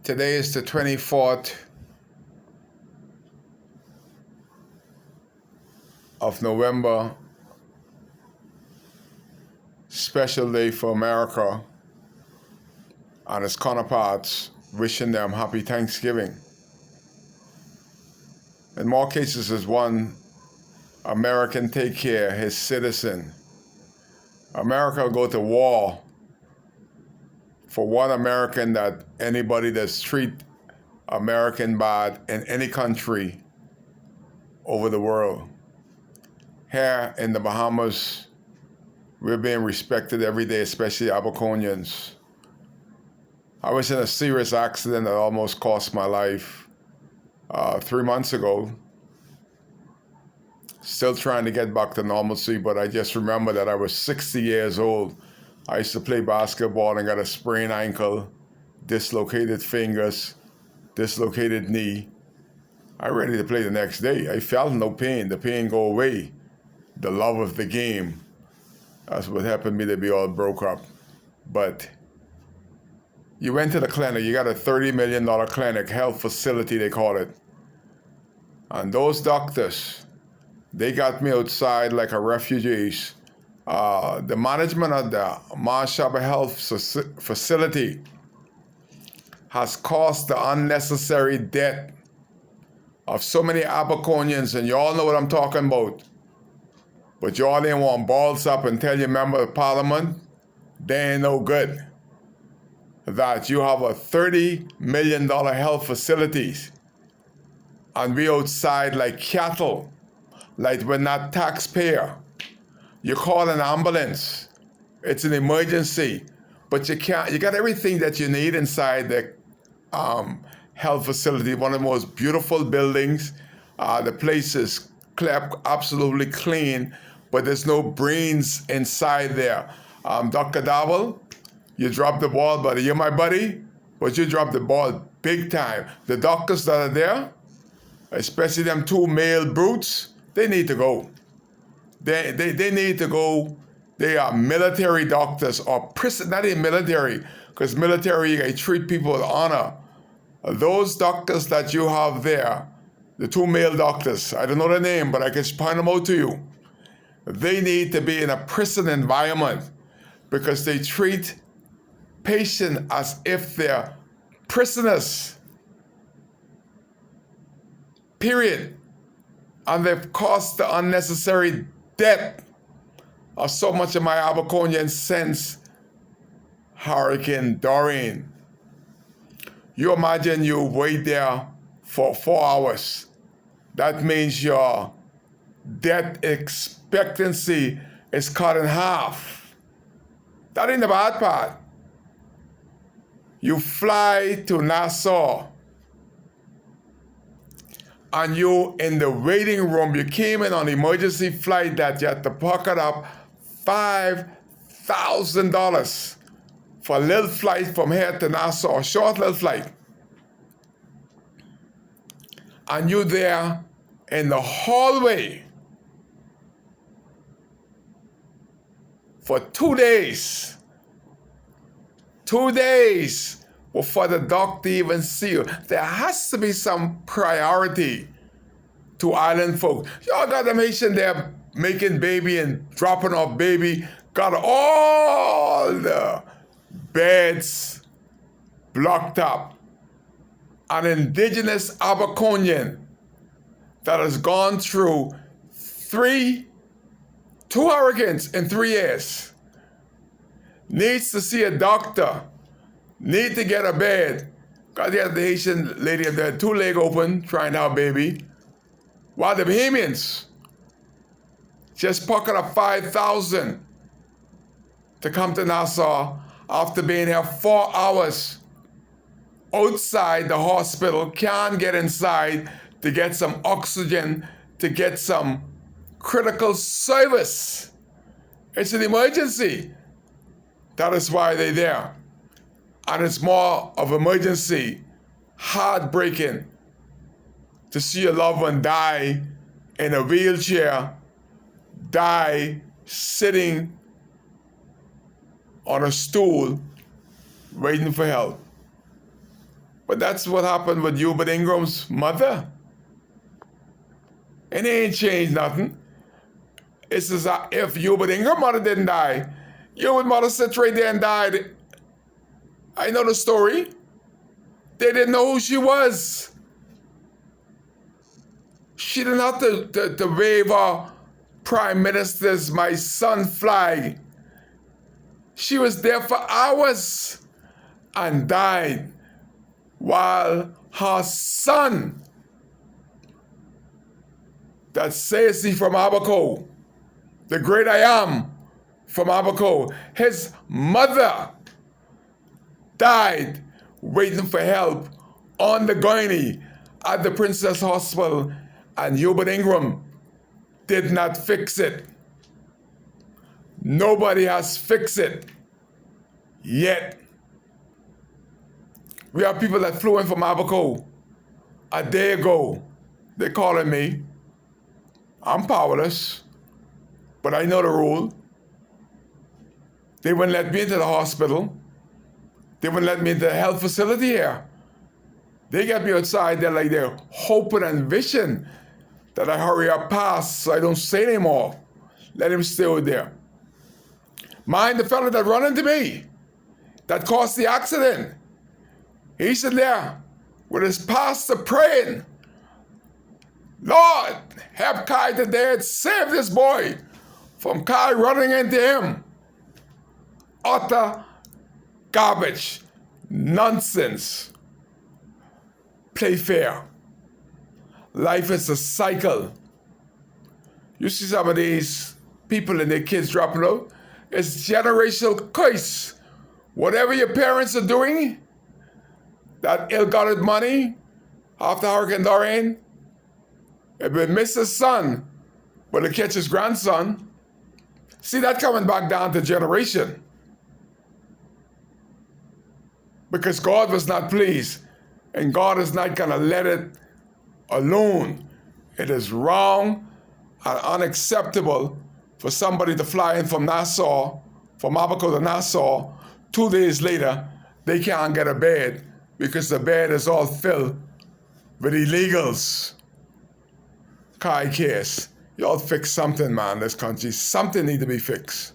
Today is the 24th of November, special day for America and its counterparts, wishing them happy Thanksgiving. In more cases, as one American take care of his citizen. America will go to war for one American that anybody that's treat American bad in any country over the world. Here in the Bahamas, we're being respected every day, especially Abaconians. I was in a serious accident that almost cost my life 3 months ago. Still trying to get back to normalcy, but I just remember that I was 60 years old. I used to play basketball and got a sprained ankle, dislocated fingers, dislocated knee. I'm ready to play the next day. I felt no pain. The pain go away. The love of the game. That's what happened to me to be all broke up. But you went to the clinic. You got a $30 million clinic, health facility they call it. And those doctors, they got me outside like a refugee. The management of the Marshall Health Facility has caused the unnecessary death of so many Abaconians, and you all know what I'm talking about. But you all didn't want balls up and tell your member of parliament they ain't no good. That you have a $30 million health facilities and we outside like cattle, like we're not taxpayer. You call an ambulance, it's an emergency, but you got everything that you need inside the health facility, one of the most beautiful buildings. The place is kept absolutely clean, but there's no brains inside there. Dr. Dowell, you dropped the ball, buddy. You're my buddy, but you dropped the ball big time. The doctors that are there, especially them two male brutes, they need to go. They need to go. They are military doctors or prison, not even military, because military, they treat people with honor. Those doctors that you have there, the two male doctors, I don't know the name, but I can point them out to you. They need to be in a prison environment because they treat patients as if they're prisoners. Period. And they've caused the unnecessary death of so much of my Abaconians since Hurricane Dorian. You imagine you wait there for 4 hours. That means your death expectancy is cut in half. That ain't the bad part. You fly to Nassau and you in the waiting room, you came in on emergency flight that you had to pocket up $5,000 for a little flight from here to Nassau, a short little flight. And you there in the hallway for 2 days. 2 days before the doctor even see you. There has to be some priority to island folks. Y'all got them Haitian there making baby and dropping off baby. Got all the beds blocked up. An indigenous Abaconian that has gone through 2 hurricanes in 3 years needs to see a doctor, need to get a bed. Because the Haitian lady up there, 2 legs open, trying to have baby. While the Bahamians just pocket up $5,000 to come to Nassau after being here 4 hours outside the hospital, can't get inside to get some oxygen, to get some critical service. It's an emergency. That is why they're there. And it's more of emergency, heartbreaking to see your loved one die in a wheelchair, die sitting on a stool waiting for help. But that's what happened with Hubert Ingram's mother. And it ain't changed nothing. It's as if Hubert Ingram's mother didn't die. Hubert's mother sat right there and died. I know the story. They didn't know who she was. She didn't have to wave her Prime Minister's My Son flag. She was there for hours and died while her son, that says he from Abaco, the great I am from Abaco, his mother died waiting for help on the gynae at the Princess Hospital, and Hubert Ingram did not fix it. Nobody has fixed it yet. We have people that flew in from Abaco a day ago. They're calling me. I'm powerless, but I know the rule. They wouldn't let me into the hospital. They wouldn't let me into the health facility here. They got me outside there like they're hoping and wishing that I hurry up past so I don't say anymore. Let him stay out there. Mind the fella that run into me, that caused the accident. He's sitting there with his pastor praying, Lord, help Kai today and save this boy from Kai running into him. Utter garbage, nonsense. Play fair. Life is a cycle. You see some of these people and their kids dropping out. It's generational curse. Whatever your parents are doing, that ill-gotten money after Hurricane Dorian, it will miss his son, but it catch his grandson. See that coming back down to generation. Because God was not pleased, and God is not going to let it alone. It is wrong and unacceptable for somebody to fly in from Nassau, from Abaco to Nassau, 2 days later, they can't get a bed because the bed is all filled with illegals. Kai case. Y'all fix something, man, this country. Something need to be fixed.